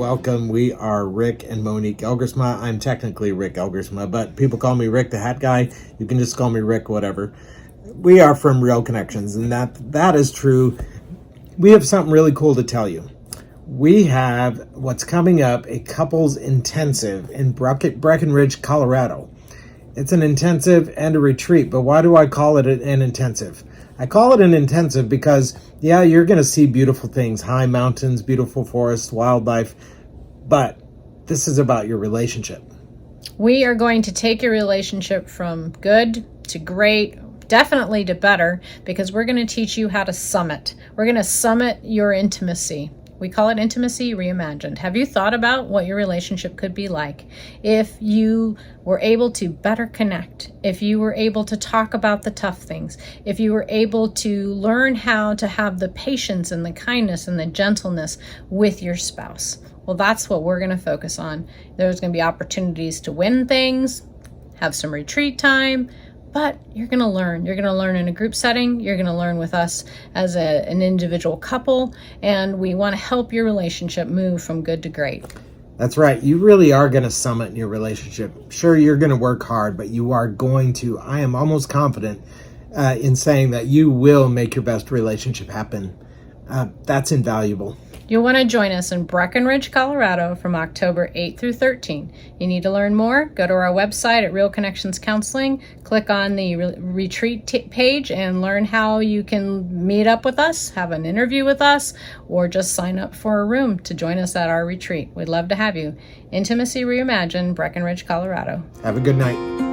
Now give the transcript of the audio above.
welcome. We are Rick and Monique Elgersma. I'm technically Rick Elgersma, but people call me Rick the Hat Guy. You can just call me Rick, whatever. We are from Real Connections, and that is true. We have something really cool to tell you. We have what's coming up, a couples intensive in Breckenridge, Colorado. It's an intensive and a retreat, but why do I call it an intensive? I call it an intensive because, yeah, you're going to see beautiful things, high mountains, beautiful forests, wildlife, but this is about your relationship. We are going to take your relationship from good to great, definitely to better, because we're going to teach you how to summit. We're going to summit your intimacy. We call it Intimacy Reimagined. Have you thought about what your relationship could be like if you were able to better connect, if you were able to talk about the tough things, if you were able to learn how to have the patience and the kindness and the gentleness with your spouse? Well, that's what we're going to focus on. There's going to be opportunities to win things, have some retreat time, but you're going to learn. You're going to learn in a group setting. You're going to learn with us as an individual couple, and we want to help your relationship move from good to great. That's right. You really are going to summit in your relationship. Sure, you're going to work hard, but you are going to, I am almost confident in saying that you will make your best relationship happen. That's invaluable. You'll want to join us in Breckenridge, Colorado from October 8th through 13th. You need to learn more? Go to our website at Real Connections Counseling, click on the retreat page and learn how you can meet up with us, have an interview with us, or just sign up for a room to join us at our retreat. We'd love to have you. Intimacy Reimagined, Breckenridge, Colorado. Have a good night.